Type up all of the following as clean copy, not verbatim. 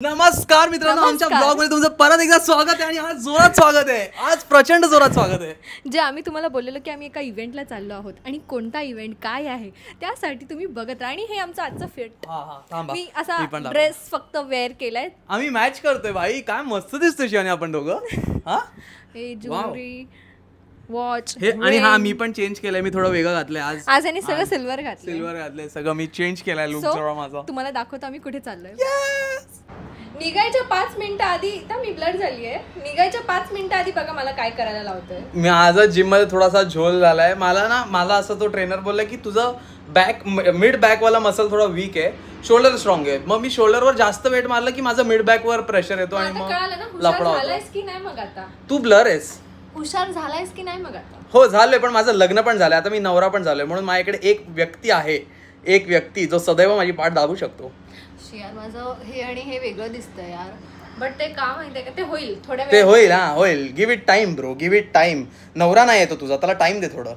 नमस्कार मित्रांनो, आमच्या ब्लॉग मध्ये तुमचं परत एकदा स्वागत आहे आणि आज जोरात स्वागत आहे. आज प्रचंड जोरात स्वागत आहे. जे आम्ही तुम्हाला बोललेलो की आम्ही एका इव्हेंटला चाललो आहोत आणि कोणता इव्हेंट काय आहे त्यासाठी तुम्ही बघत राहा. आणि हे आमचं आजचं फिट. मी असा ड्रेस फक्त वेअर केलाय. आम्ही मॅच करतोय भाई. काय मस्त दिसतोय शिवानी आपण दोघं. हे ज्वेलरी वॉच हे आणि मी पण चेंज केलंय. मी थोडं वेगळं घातलंय आज यांनी सगळं सिल्वर घातलंय सगळं. मी चेंज केलाय लुक जरा माझा. तुम्हाला दाखवतो आम्ही कुठे चाललोय. निघायच्या 5 मिनिटं आधी मी ब्लड झाली आहे. निघायच्या 5 मिनिटं आधी बघा मला काय करायला लावतोय. मी आज जिम मध्ये थोडासा झोल झालाय. मला असं तो ट्रेनर बोलला की तुझं बॅक मिड बॅक वाला मसल थोडा वीक आहे, शोल्डर स्ट्रॉंग आहे. मग मी शोल्डरवर जास्त वेट मारलं की माझं मिड बॅक वर प्रेशर येतो आणि मग लफडा होतो. की नाही मग आता तू ब्लर आहेस. हुशार झालायस की नाही मग आता. हो झालंय, पण माझं लग्न पण झालंय आता. मी नवरा पण झालोय म्हणून माझ्याकडे एक व्यक्ती जो सदैव माझी पाठ दाबू शकतो. यार माझं हे आणि हे वेगळं दिसतंय यार. बट ते का माहितीये का, ते होईल थोड्या वेळ. ते होईल. होईल. Give it time bro, give it time. नवरा नाही येतो तुझा, त्याला टाइम दे थोडं.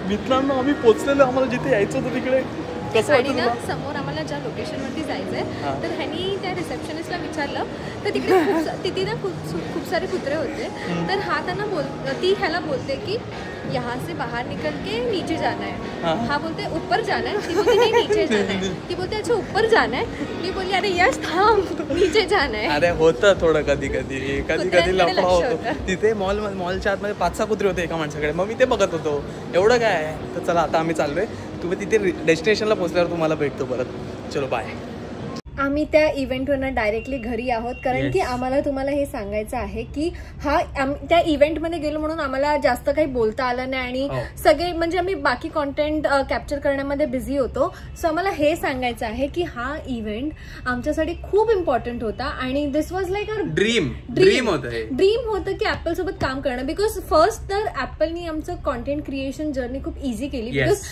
मित्रांनो आम्ही पोहोचलेलो. आम्हाला जिथे यायचं होतं तिकडे आणि ना समोर आम्हाला ज्या लोकेशनवरती जायचंय तर ह्यांनी त्या रिसेप्शनिस्टला विचारलं तर तिकडे तिथे ना खूप सारे कुत्रे होते. तर हा त्यांना ती ह्याला बोलते की यहाँ से बाहर निकल के नीचे जाना है. हा बोलते ऊपर जाना है. ती बोलते नहीं नीचे जाना है. ती बोलते अच्छा ऊपर जाना है. मी बोलली अरे यश थांब, नीचे जाना है. अरे होतं थोडं कधी लफडा होतो तिथे. मॉलच्या आतमध्ये 5-6 कुत्रे होते एका माणसाकडे. मग मी ते बघत होतो. एवढं काय. तर चला आता आम्ही चाललोय. तुम्ही तिथे डेस्टिनेशनला पोहोचल्यावर तुम्हाला भेटतो परत. चलो बाय. आम्ही त्या इव्हेंटवरनं डायरेक्टली घरी आहोत कारण की आम्हाला तुम्हाला हे सांगायचं आहे की त्या इव्हेंटमध्ये गेलो म्हणून आम्हाला जास्त काही बोलता आलं नाही आणि सगळे म्हणजे आम्ही बाकी कॉन्टेंट कॅप्चर करण्यामध्ये बिझी होतो. सो आम्हाला हे सांगायचं आहे की हा इव्हेंट आमच्यासाठी खूप इम्पॉर्टंट होता आणि दिस वॉज लाईक अ ड्रीम होतं की ऍपल सोबत काम करणं. बिकॉज फर्स्ट तर ऍपलनी आमचं कॉन्टेंट क्रिएशन जर्नी खूप इझी केली. बिकॉज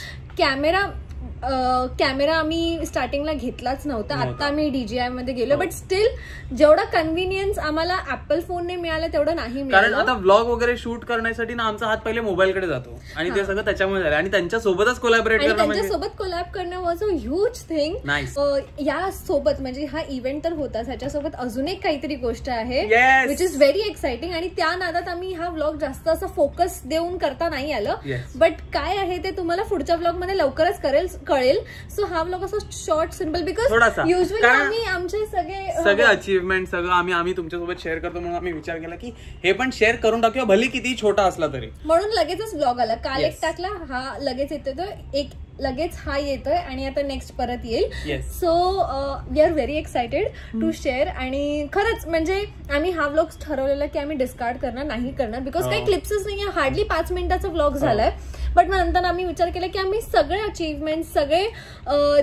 कॅमेरा आम्ही स्टार्टिंगला घेतलाच नव्हता. आता आम्ही DJI मध्ये गेलो. बट स्टील जेवढा कन्व्हिनियन्स आम्हाला ऍपल फोनने मिळालं तेवढं नाही मिळालं. कारण आता व्लॉग वगैरे शूट करण्यासाठी ना आमचा हात पहिले मोबाईलकडे जातो आणि ते सगळं त्याच्यामुळे झालं. आणि त्यांच्यासोबतच कोलॅबोरेट करणं, त्यांच्यासोबत कोलॅब करणं वॉज अ ह्यूज थिंग. या सोबत म्हणजे हा इव्हेंट तर होताच, ह्याच्यासोबत अजून एक काहीतरी गोष्ट आहे विच इज व्हेरी एक्साइटिंग. आणि त्या नादात आम्ही हा व्लॉग जास्त असं फोकस देऊन करता नाही आलं. बट काय आहे ते तुम्हाला पुढच्या व्लॉग मध्ये लवकरच कळेल. सो हा व्लॉग असं शॉर्ट सिम्पल बिकॉज युजली आम्ही आमचे सगळे अचीवमेंट सगळं आम्ही तुमच्यासोबत शेअर करतो म्हणून आम्ही विचार केला की हे पण शेअर करून टाकूया, भले किती छोटा असला तरी. म्हणून लगेचच व्लॉग आला. काल एक टाकला, हा लगेच येतोय, एक लगेच हा येतोय आणि आता नेक्स्ट परत येईल. So we are very excited to share. आणि खरंच म्हणजे आम्ही हा व्लॉग ठरवलेला की आम्ही डिस्कार्ड नाही करणार बिकॉज काही क्लिप्सच नाहीये. हार्डली 5 मिनिटाचा व्लॉग झालाय. बट नंतर आम्ही विचार केला की आम्ही सगळे अचीवमेंट सगळे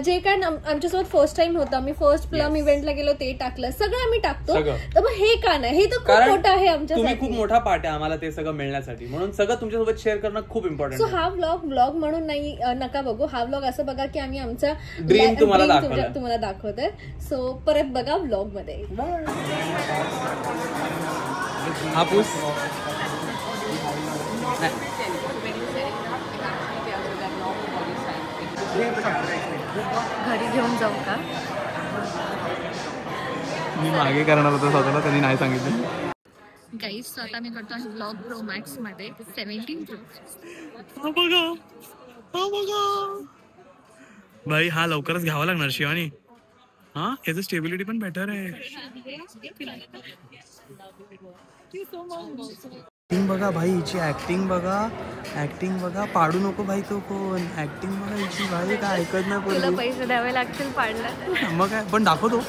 जे काय आमच्यासोबत फर्स्ट टाइम होतं, आम्ही फर्स्ट प्लम इव्हेंटला गेलो ते टाकलं, सगळं आम्ही टाकतो. तर मग हे का नाही, हे तर खूप मोठं आहे आमच्यासाठी. खूप मोठा पार्ट आहे आम्हाला ते सगळं मिळण्यासाठी. म्हणून सगळं तुमच्यासोबत शेअर करणं खूप इम्पॉर्टंट. सो हा व्लॉग म्हणून नाही नका बघू. हा व्लॉग असं बघा की आम्ही आमचा ड्रीम तुम्हाला दाखवतोय. सो परत बघा व्लॉग मध्ये. घरी घेऊन जाऊ का. मी मागे करणार होतो स्वतःला, त्यांनी नाही सांगितलं. गाईस आता मी करतो व्लॉग प्रो मॅक्स मध्ये 17 प्रो. बघा भाई, हा लवकरच घ्यावा लागणार शिवानी. याचं स्टेबिलिटी पण बेटर आहे. बघा भाई, हिची ऍक्टिंग बघा. पाडू नको भाई तो कोण. ऍक्टिंग बघा हिची भाई, काय ऐकत नाही. तुला पैसे द्यावे लागतील पाडला. मग काय, पण दाखवतो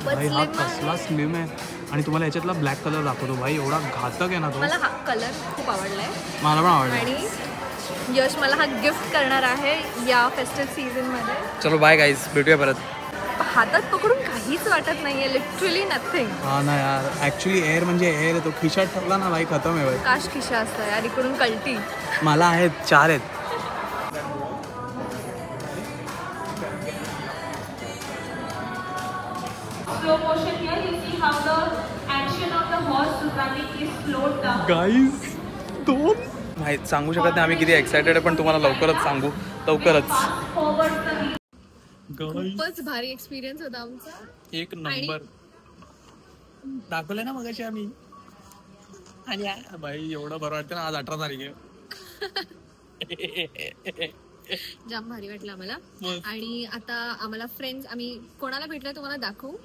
भाई. हा कसला स्लिम आहे. आणि तुम्हाला याच्यातला ब्लॅक कलर दाखवतो भाई, एवढा घातक आहे ना तो. मला हा कलर खूप आवडलाय. मला पण आवडला. आणि यश मला हा गिफ्ट करणार आहे या फेस्टिव्ह सीझन मध्ये. चलो बाय गाईज, भेटूया परत. हातात पकडून काहीच वाटत नाहीये, लिटरली नथिंग. हा ना यार, ऍक्च्युली एअर म्हणजे एअर आहे. तो खिशात ठेवला ना भाई, खतम आहे. काश खिशा असतं यार, इकडून कल्टी. मला आहेत 4 आहेत. गाईज 2 माहित सांगू शकत नाही आम्ही किती एक्सायटेड आहे, पण तुम्हाला लवकरच सांगू. लवकरच खूपच भारी एक्सपिरियन्स होता आमचा. एक नंबर दाखवलं ना मगाशी आम्ही. आणि बाई एवढं बरं वाटतं ना. आज 18 तारीख आहे. जाम भारी वाटलं आम्हाला. आणि आता आम्हाला फ्रेंड्स आम्ही कोणाला भेटलं तुम्हाला दाखवू.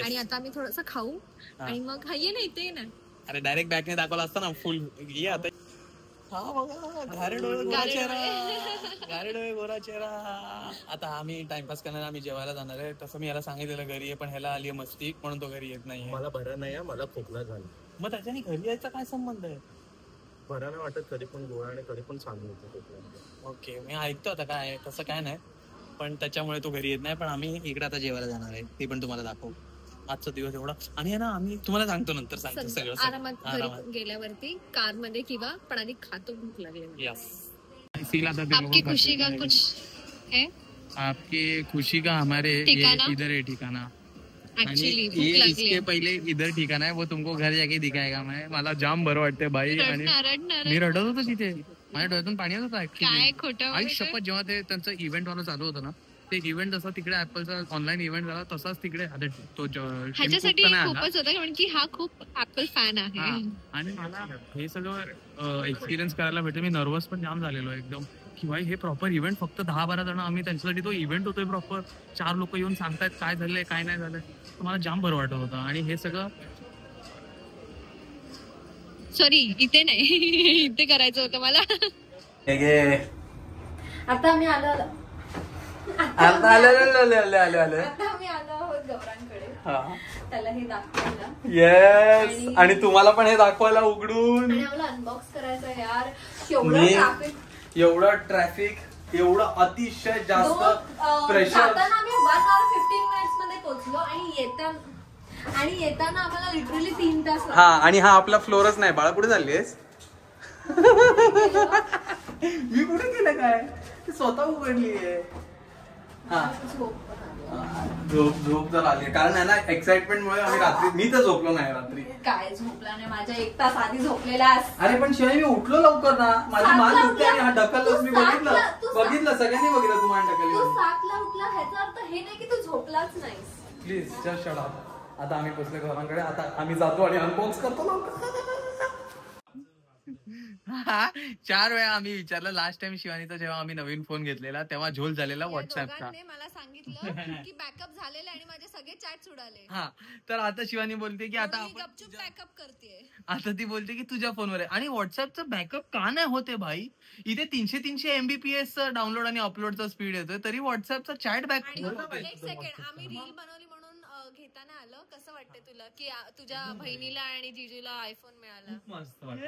आणि आता आम्ही थोडस खाऊ आणि मग ये ना इथे ना. अरे डायरेक्ट बॅकने दाखवला असता ना फुल. ये आता. हा बघा घारे डोळे गोरा चेहरा. घारे डोळे गोरा चेहरा. आता आम्ही टाइमपास करणार. आम्ही जेवायला जाणार आहे. तसं मी याला सांगितलेलं घरी आहे पण ह्याला आली मस्ती म्हणून तो घरी येत नाही. मला बरं नाही मला खोकला झाला. मग त्याच्याने घरी यायचा काय संबंध आहे. बरं नाही वाटत तरी पण गोळा आणि तरी पण चालू होतं. ओके मी ऐकतो आता काय तसं काय नाही पण त्याच्यामुळे तो घरी येत नाही. पण आम्ही इकडे आता जेवायला जाणार आहे ते पण तुम्हाला दाखवू. आजचा दिवस एवढा. आणि ना आम्ही तुम्हाला सांगतो नंतर सांगतो सगळं आरामात घरी गेल्यावरती कार मध्ये किंवा पण आधी खातो भूक लागली. आपकी खुशी का कुछ है. आपकी खुशी का हमारे इधर है ठिकाना. एक्चुअली भूक ये लागली. इसके पहिले इधर ठिकाना है वो तुमको घर जाके दिखाएगा. मला जाम बरं वाटतंय बाई. आणि मी रडत होतो तिथे. माझ्या डोळ्यातून पाणी येत होतं ऍक्च्युली. आई शपथ जेव्हा ते त्यांचं इव्हेंट वाला चालू होतं ना ते इव्हेंट जसा तिकडे ऍपलचा ऑनलाईन इव्हेंट झाला तसाच तिकडे तो ह्याच्यासाठी खूपच होता कारण की हा खूप ऍपल फॅन आहे. आणि मला हे सगळं एक्सपिरियन्स करायला भेटलं. मी नर्वस पण जाम झालेलो एकदम की भाई हे प्रॉपर इव्हेंट फक्त 10-12 जण आम्ही त्यांच्यासाठी तो इव्हेंट होतोय प्रॉपर. 4 लोक येऊन सांगतायत काय झालंय काय नाही झालंय. मला जाम बरं वाटत होतं. आणि हे सगळं सॉरी इथे नाही इथे करायचं होतं मला. आता आम्ही आलो गौरांकडे. त्याला हे दाखवायला. येस. आणि तुम्हाला पण हे दाखवायला उघडून. आणि आम्हाला अनबॉक्स करायचं यार. एवढं ट्रॅफिक एवढं अतिशय जास्त प्रेशर. आम्ही 1 hour 15 minutes मध्ये पोहोचलो आणि येताना आम्हाला लिटरली 3 तास. हा आणि हा आपला फ्लोरच नाही. बाळा कुठे चाललीस. मी कुठे केलं काय ते स्वतः उघडलीये. हा झोप जर आली कारण आहे ना एक्साइटमेंट मुळे आम्ही रात्री मी तर झोपलो नाही रात्री. काय झोपला नाही. माझ्या 1 तास आधी झोपलेलास. अरे पण शिवाय मी उठलो लवकर ना. माझी मान दुखते आणि हा ढकललोच. मी बघितलं सगळ्यांनी बघितलं तू मान ढकलली. 7ला उठला ह्याचा अर्थ हे नाही की तू झोपलाच नाहीस. Please just shut up. आता आम्ही बसले घरांकडे. आता आम्ही जातो आणि अनबॉक्स करतो लवकर. 4 वेळा आम्ही विचारलं. लास्ट टाइम शिवानीचा जेव्हा आम्ही नवीन फोन घेतलेला तेव्हा झोल झालेला व्हॉट्सअपचा. मला सांगितलं की बॅकअप झालेला आणि माझे सगळे चॅट उडाले. हा तर आता शिवानी बोलते की आता आपण गपचूप बॅकअप करते. आता ती बोलते की तुझ्या फोनवर आहे. आणि व्हॉट्सअपचं बॅकअप का नाही होते भाई. इथे 300 MBPS डाउनलोड आणि अपलोडचा स्पीड येतोय तरी व्हॉट्सअपचा चॅट बॅक. एक सेकंड आम्ही रील बनवली म्हणून घेताना आलं. कसं वाटतंय तुला की तुझ्या बहिणीला आणि जिजूला आयफोन मिळाला. मस्त वाटतं.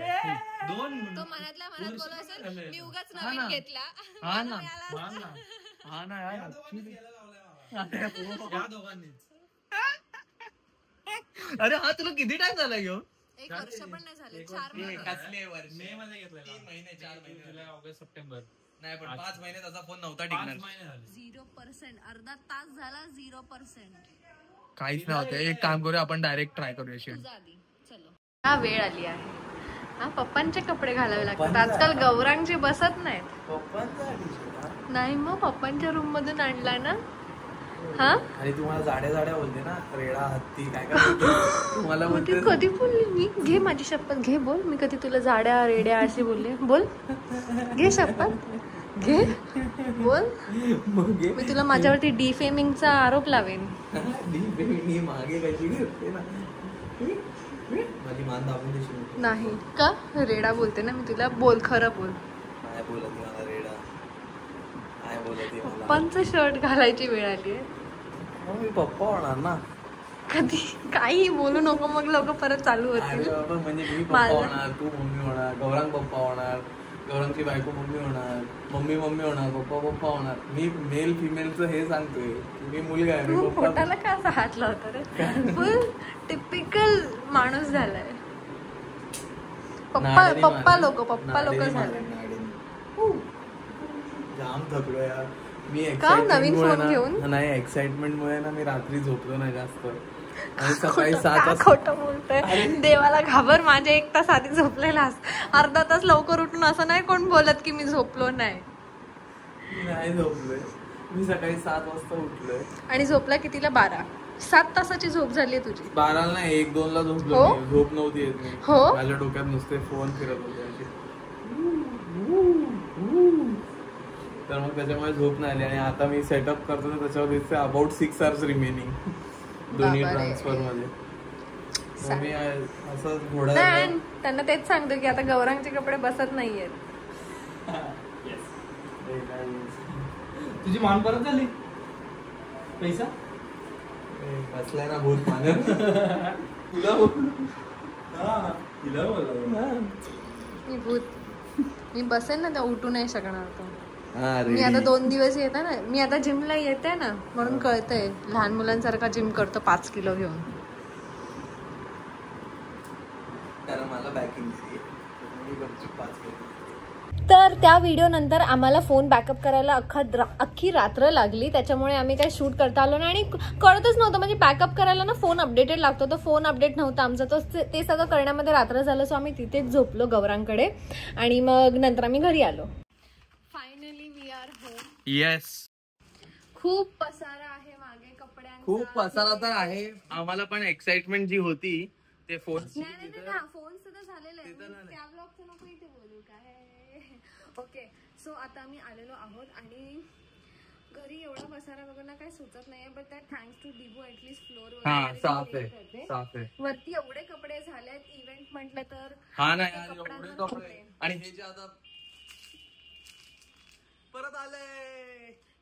तो मनातल्या मनात बोलत असेल मी उगाच नवीन घेतला. हा ना यार. अरे हा तुला किती टाइम झाला घेऊन. 1 वर्ष पण नाही झाले. 4 महिने. मे मध्ये घेतलेला. 3 महिने 4 महिने जुलै ऑगस्ट सप्टेंबर. नाही पण 5 महिने त्याचा फोन नव्हता टिकणार. 0%. अर्धा तास झाला 0%. काहीच नव्हतं. एक काम करूया आपण डायरेक्ट ट्राय करूया शेड. हा वेळ आली आहे. हा पप्पांचे कपडे घालावे लागतात. आजकाल गौरांगचे बसत नाहीत. नाही मग पप्पांच्या रूम मधून आणला ना. हा आणि तुम्हाला जाड्या बोलते ना. रेडा हत्ती काय काय तुम्हाला बोलते. कधी बोलली मी. घे माझी शपथ घे. बोल मी कधी तुला जाड्या रेड्या अशी बोलले. बोल घे शपथ घे. बोल मी तुला माझ्यावरती डिफेमिंगचा आरोप लावेन. डिफेमिंग मागे कशी होते ना. माझी मान दाबून देशील. नाही का रेडा बोलते ना मी तुला. बोल खरं बोल. काय बोलत मला रेडा. काय बोलत पप्पांचं शर्ट घालायची वेळ आली आहे. मी पप्पा होणार ना. कधी काही बोलू नको मग लोक परत चालू होतील. म्हणजे मी पप्पा होणार तू मम्मी होणार. गौरांग पप्पा होणार. गौरांगची बायको मम्मी होणार. मम्मी होणार. पप्पा होणार. मी मेल फिमेलचं हे सांगतोय. मी मुलगा आहे. तू पोटाला का असा हात लावतो रे. फुल टिपिकल माणूस झालाय. पप्पा लोक झाले. जाम थकलो यार मी. नवीन फोन घेऊन नाही एक्साइटमेंट मुळे ना मी रात्री झोपलो नाही जास्त. आणि सकाळी 7 वाजता. खोटं बोलतोय. देवाला घाबर. माझ्या 1 तास आधी झोपलेलास. अर्धा तास लवकर उठून असं नाही कोण बोलत की मी झोपलो नाही. नाही झोपलोय. मी सकाळी 7 वाजता उठलोय. आणि झोपला कितीला? 12. 7 तासाची झोप झाली तुझी. 12 नाही 1-2 झोपलो. झोप नव्हती येत मी. माझ्या डोक्यात नुसते फोन फिरत होते असे. तर मग त्याच्यामुळे झोप नाही आली. आणि आता मी सेटअप करतो तर त्याच्यावर दिसते अबाउट 6 hours रिमेनिंग दोन्ही ट्रान्सफर मध्ये. मी असं थोडा त्यांना तेच सांगतो की आता गौरांगचे कपडे बसत नाहीयेत. तुझी मान परत झाली. पैसा बसलाय ना भूत मानत. तुला मी भूत मी बसेल ना तर उठू नाही शकणार तो. मी आता 2 दिवस येते ना. मी आता जिमला येते ना म्हणून कळतंय. लहान मुलांसारखा जिम करतो 5 किलो घेऊन. मला बॅकिंग. तर त्या व्हिडिओ नंतर आम्हाला फोन बॅकअप करायला अख्खी रात्र लागली. त्याच्यामुळे आम्ही काही शूट करता आलो नाही. आणि कळतच नव्हतं म्हणजे बॅकअप करायला ना फोन अपडेटेड लागतो. तर फोन अपडेट नव्हता आमचा. तो ते सगळं करण्यामध्ये रात्र झालं. सो आम्ही तिथेच झोपलो गौरांकडे. आणि मग नंतर आम्ही घरी आलो. Finally we are home. Yes. खूप पसारा आहे मागे कपड्यांचा. खूप पसारा तर आहे. आम्हाला पण एक्साइटमेंट जी होती ते फोन फोन सुद्धा झालेलं आहे. त्या ब्लॉगचं नको इथे बोलू काय. ओके सो आता आम्ही आलेलो आहोत. आणि घरी एवढा पसारा बघणं काही सुचत नाहीये. बट दॅट थँक्स टू डिबो ऍटलीस्ट फ्लोर साफ आहे. वरती एवढे कपडे झालेत. इव्हेंट म्हटलं तर हा ना यार एवढे कपडे. आणि हे जे आता परत आले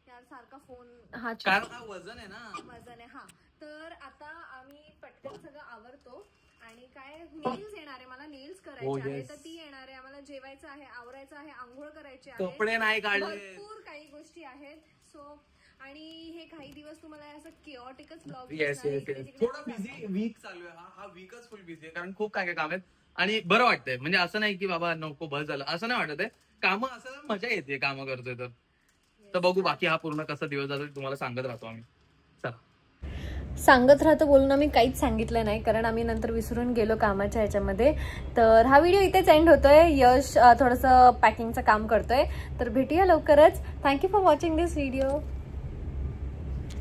यार सारखा फोन. हा कारण वजन आहे ना. वजन आहे. हा तर आता आम्ही पटकन सगळं आवरतो. आणि काय नेल्स येणार आहे. मला नेल्स करायचे आहे तर ती येणार आहे. आम्हाला जेवायचं आहे, आवरायचं आहे, आंघोळ करायची आहे. कपडे नाही काढले. भरपूर काही गोष्टी आहेत. सो आणि हे काही दिवस तुम्हाला असं केओटिकच ब्लॉग. येस थोडा बिझी वीक चालू आहे. हा वीकच फुल बिझी आहे. कारण खूप काय काय काम आहेत. आणि बरं वाटतंय. म्हणजे असं नाही की बाबा नको बस झालं असं नाही वाटत आहे. कामं असं मजा येते कामं करतोय तर बघू बाकी हा पूर्ण कसा दिवस जातो तुम्हाला सांगत राहतो आम्ही. चला सांगत राहतो बोलून आम्ही काहीच सांगितलं नाही कारण आम्ही नंतर विसरून गेलो कामाच्या ह्याच्यामध्ये. तर हा व्हिडिओ इथेच एंड होतोय. यश थोडंसं पॅकिंगचं काम करतोय. तर भेटूया लवकरच. Thank you for watching this video.